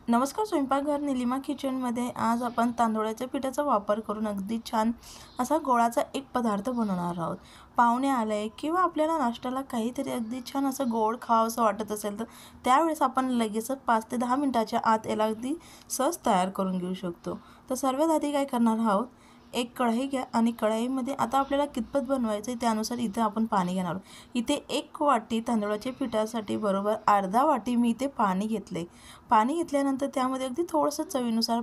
नमस्कार, स्वयंपाकघर निलिमा किचनमध्ये आज आपण तांदूळाच्या पिठाचा वापर करून अगदी छान असा गोडाचा एक पदार्थ बनवणार आहोत. पाहुणे आले किंवा आपल्याला नाश्त्याला काहीतरी अगदी छान असं गोड खावंसं वाटत असेल तर त्यावेळेस आपण लगेचच 5 ते 10 मिनिटाच्या आत याला अगदी सहज तयार करून घेऊ शकतो. तर सर्वात आधी काय करणार आहोत, एक कढई घ्या आणि कढईमध्ये आता आपल्याला कितपत बनवायचं आहे त्यानुसार इथे आपण पाणी घेणार आहोत. इथे 1 वाटी तांदळाच्या पिठासाठी बरोबर अर्धा वाटी मी इथे पाणी घेतले. पाणी घेतल्यानंतर त्यामध्ये अगदी थोडंसं चवीनुसार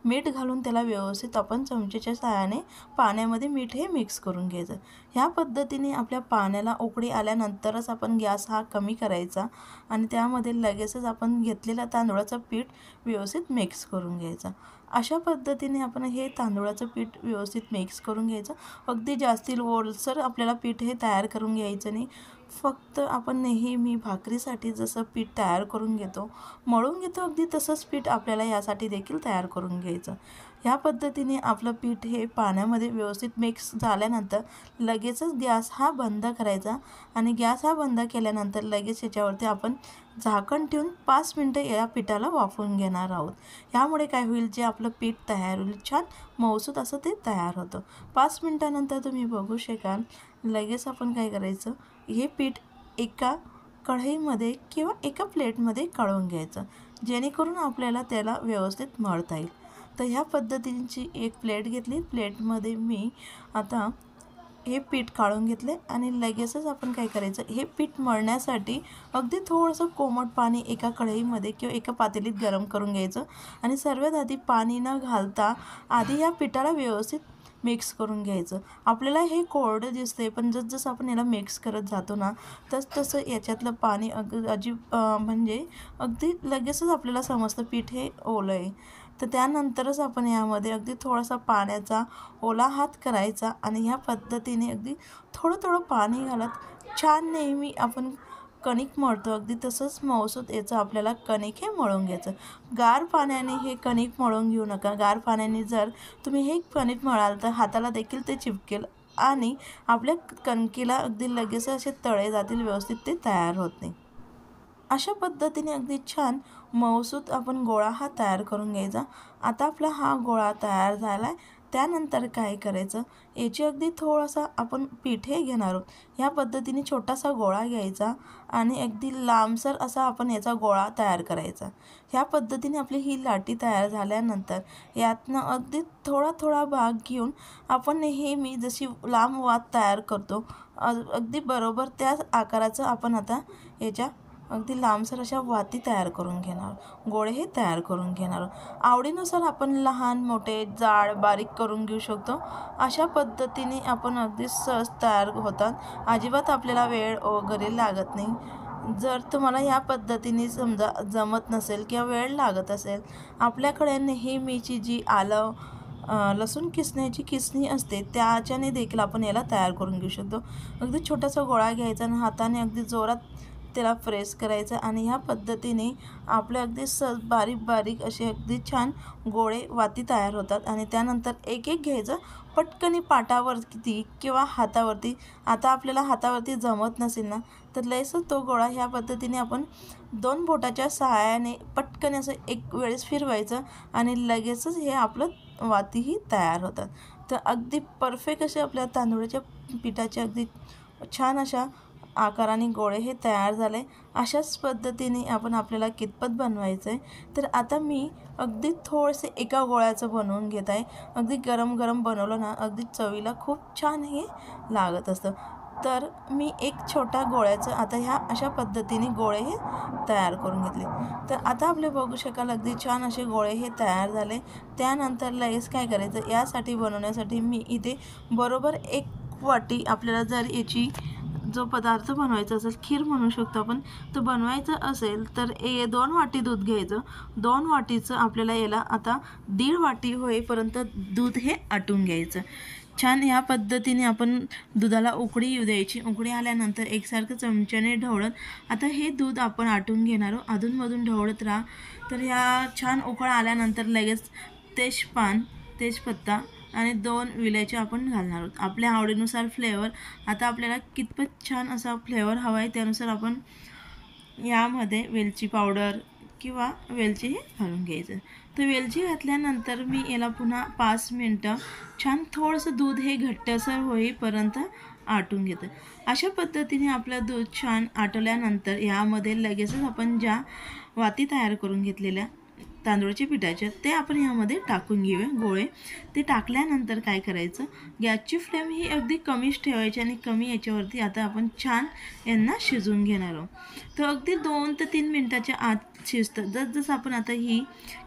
मीठ घालून त्याला व्यवस्थित आपण चमचेच्या सहाय्याने पाण्यामध्ये मीठ हे मिक्स करून घ्यायचं. ह्या पद्धतीने आपल्या पाण्याला उकळी आल्यानंतरच आपण गॅस हा कमी करायचा आणि त्यामध्ये लगेचच आपण घेतलेला तांदूळाचं पीठ व्यवस्थित मिक्स करून घ्यायचा. अशा पद्धतीने आपण हे तांदूळाचं पीठ व्यवस्थित मिक्स करून घ्यायचं. अगदी जास्ती ओलसर आपल्याला पीठ हे तयार करून घ्यायचं नाही. फक्त आपण नेहमी भाकरीसाठी जसं पीठ तयार करून घेतो, मळून घेतो, अगदी तसंच पीठ आपल्याला यासाठी देखील तयार करून घ्यायचं. ह्या पद्धतीने आपलं पीठ हे पाण्यामध्ये व्यवस्थित मिक्स झाल्यानंतर लगेचच गॅस हा बंद करायचा आणि गॅस हा बंद केल्यानंतर लगेच याच्यावरती आपण झाकण ठेवून 5 मिनटं या पिठाला वाफवून घेणार आहोत. यामुळे काय होईल, जे आपलं पीठ तयार होईल छान मऊसूत असं ते तयार होतं. 5 मिनटानंतर तुम्ही बघू शकाल लगेच आपण काय करायचं, हे पीठ एका कढईमध्ये किंवा एका प्लेटमध्ये काढून घ्यायचं, जेणेकरून आपल्याला त्याला व्यवस्थित मळता येईल. तर ह्या पद्धतीची एक प्लेट घेतली. प्लेटमध्ये मी आता हे पीठ काढून घेतले आणि लगेचच आपण काय करायचं, हे पीठ मळण्यासाठी अगदी थोडंसं कोमट पाणी एका कढईमध्ये किंवा एका पातेलीत गरम करून घ्यायचं आणि सर्वात आधी पाणी न घालता आधी या पिठाला व्यवस्थित मिक्स करून घ्यायचं. आपल्याला हे कोरडं दिसते, पण जसं आपण याला मिक्स करत जातो ना, तसं याच्यातलं पाणी म्हणजे अगदी लगेचच आपल्याला समजतं पीठ हे ओलं आहे. तर त्यानंतरच आपण यामध्ये अगदी थोडासा पाण्याचा ओला हात करायचा आणि ह्या पद्धतीने अगदी थोडं थोडं पाणी घालत छान नेहमी आपण कणिक मळतो, अगदी तसंच मऊसूत याचं आपल्याला कणिक हे मळून घ्यायचं. गार पाण्याने हे कणिक मळून घेऊ नका. गार पाण्याने जर तुम्ही हे कणिक मळाल तर हाताला देखील ते चिपकेल आणि आपल्या कणकेला अगदी लगेच असे तळे जातील, व्यवस्थित ते तयार होत नाही. अशा पद्धतीने अगदी छान मऊसूत आपण गोळा हा तयार करून घ्यायचा. आता आपला हा गोळा तयार झाला आहे. त्यानंतर काय करायचं, याची अगदी थोडासा आपण पीठ हे घेणार आहोत. ह्या पद्धतीने छोटासा गोळा घ्यायचा आणि अगदी लांबसर असा आपण याचा गोळा तयार करायचा. ह्या पद्धतीने आपली ही लाटी तयार झाल्यानंतर यातनं अगदी थोडा थोडा भाग घेऊन आपण नेहमी जशी लांब वात तयार करतो अगदी बरोबर त्याच आकाराचं आपण आता याच्या अगदी लांबसर अशा वाती तयार करून घेणार, गोळे हे तयार करून घेणार. आवडीनुसार आपण लहान मोठे जाड बारीक करून घेऊ शकतो. अशा पद्धतीने आपण अगदी सहज तयार होतात. अजिबात आपल्याला वेळ वगैरे लागत नाही. जर तुम्हाला ह्या पद्धतीने समजा जमत नसेल किंवा वेळ लागत असेल, आपल्याकडे नेहमीची जी लसूण किसण्याची किसणी असते त्याच्याने देखील आपण याला तयार करून घेऊ शकतो. अगदी छोटासा गोळा घ्यायचा आणि हाताने अगदी जोरात त्याला प्रेस करायचं आणि ह्या पद्धतीने आपले अगदी बारीक बारीक असे अगदी छान गोळे वाती तयार होतात. आणि त्यानंतर एक एक घ्यायचं, पटकनी पाटावरती किंवा हातावरती. आता आपल्याला हातावरती जमत नसेल ना, तर लयसच तो गोळा ह्या पद्धतीने आपण 2 बोटाच्या सहाय्याने पटकन असं एक वेळेस फिरवायचं आणि लगेचच हे आपलं वातीही तयार होतात. तर अगदी परफेक्ट असे आपल्या तांदूळाच्या पिठाचे अगदी छान अशा आकाराने गोळे हे तयार झाले. अशाच पद्धतीने आपल्याला कितपत बनवायचं आहे, तर आता मी अगदी थोडेसे एका गोळ्याचं बनवून घेत आहे. अगदी गरम गरम बनवलं ना, अगदी चवीला खूप छान हे लागत असतं. तर मी एक छोटा गोळ्याचं आता ह्या अशा पद्धतीने गोळे हे तयार करून घेतले. तर आता आपले बघू शकाल अगदी छान असे गोळे हे तयार झाले. त्यानंतर लगेच काय करायचं, यासाठी बनवण्यासाठी मी इथे बरोबर 1 वाटी आपल्याला जर याची जो पदार्थ बनवायचा असेल, खीर म्हणू शकतो आपण, तर बनवायचं असेल तर 2 वाटी दूध घ्यायचं. 2 वाटीचं आपल्याला याला आता 1.5 वाटी होईपर्यंत दूध हे आटून घ्यायचं. छान ह्या पद्धतीने आपण दुधाला उकळी येऊ द्यायची. उकळी आल्यानंतर एकसारखं चमच्याने ढवळत आता हे दूध आपण आटून घेणार आहोत. अधूनमधून ढवळत राहा. तर ह्या छान उकळ आल्यानंतर लगेच तेजपत्ता आणि 2 विलायच्या आपण घालणार आहोत. आपल्या आवडीनुसार फ्लेवर. आता आपल्याला कितपत छान असा फ्लेवर हवा आहे त्यानुसार आपण यामध्ये वेलची पावडर किंवा वेलची हे घालून घ्यायचं. तर वेलची घातल्यानंतर मी याला पुन्हा 5 मिनटं छान थोडंसं दूध हे घट्टसर होईपर्यंत आटून घेतं. अशा पद्धतीने आपलं दूध छान आटवल्यानंतर यामध्ये लगेचच आपण ज्या वाती तयार करून घेतलेल्या तांदूळाच्या पिठाच्या ते आपण यामध्ये टाकून घेऊया गोळे. ते टाकल्यानंतर काय करायचं, गॅसची फ्लेम ही अगदी कमीच ठेवायची आणि कमी याच्यावरती आता आपण छान यांना शिजवून घेणार आहोत. तर अगदी 2 ते 3 मिनटाच्या आत शिजतं. जसं आपण आता ही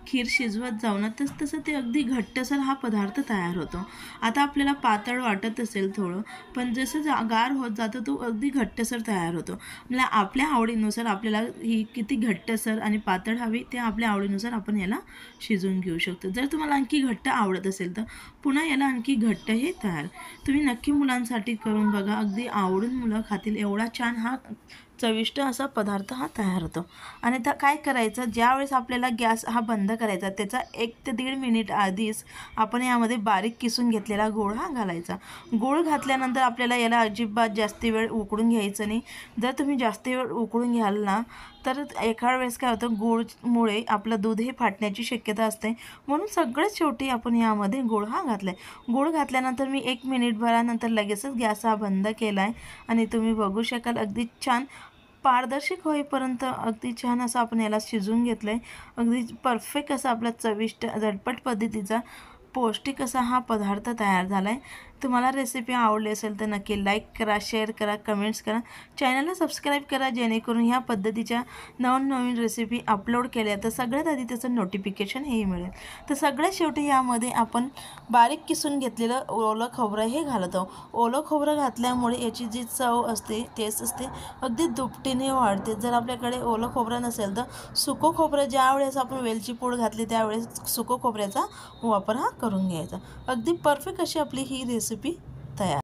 खीर शिजवत जाऊ ना तसं ते अगदी घट्टसर हा पदार्थ तयार होतो. आता आपल्याला पातळ वाटत असेल थोडं, पण जसं गार होत जातं तो अगदी घट्टसर तयार होतो. म्हणजे आपल्या आवडीनुसार आपल्याला ही किती घट्टसर आणि पातळ हवी ते आपल्या आवडीनुसार आपण याला शिजवून घेऊ शकतो. जर तुम्हाला आणखी घट्ट आवडत असेल तर पुन्हा याला आणखी घट्ट हे तयार. तुम्ही नक्की मुलांसाठी करून बघा, अगदी आवडून मुलं खातील एवढा छान हा चविष्ट असा पदार्थ हा तयार होतो. आणि आता काय करायचं, ज्यावेळेस आपल्याला गॅस हा बंद करायचा त्याचा 1 ते 1.5 मिनिट आधीच आपण यामध्ये बारीक किसून घेतलेला गूळ हा घालायचा. गूळ घातल्यानंतर आपल्याला याला अजिबात जास्त वेळ उकळून घ्यायचं नाही. जर तुम्ही जास्त वेळ उकळून घ्याल ना तर एखाद्या वेळेस काय होतं, गूळमुळे आपलं दूध हे फाटण्याची शक्यता असते. म्हणून सगळ्यात शेवटी आपण यामध्ये गूळ हा घातला आहे. गूळ घातल्यानंतर मी 1 मिनिटभरानंतर लगेचच गॅस हा बंद केला आहे आणि तुम्ही बघू शकाल अगदी छान पारदर्शक होईपर्यंत अगदी छान असं आपण याला शिजवून घेतलं आहे. अगदी परफेक्ट असा आपला चविष्ट झटपट पद्धतीचा पौष्टिक असा हा पदार्थ तयार झाला आहे. तुम्हाला रेसिपी आवडली असेल तर नक्की लाईक करा, शेअर करा, कमेंट्स करा, चॅनलला सबस्क्राईब करा, जेणेकरून ह्या पद्धतीच्या नवनवीन रेसिपी अपलोड केल्या तर सगळ्यात आधी त्याचं नोटिफिकेशन हे मिळेल. तर सगळ्यात शेवटी यामध्ये आपण बारीक किसून घेतलेलं ओलं खोबरं हे घालतो. ओलं खोबरं घातल्यामुळे याची जी चव असते, टेस्ट असते, अगदी दुपटीने वाढते. जर आपल्याकडे ओलं खोबरं नसेल तर सुकं खोबरं ज्यावेळेस आपण वेलची पूड घातली त्यावेळेस सुकं खोबऱ्याचा वापर हा करून घ्यायचा. अगदी परफेक्ट अशी आपली ही रेसिपी तयार.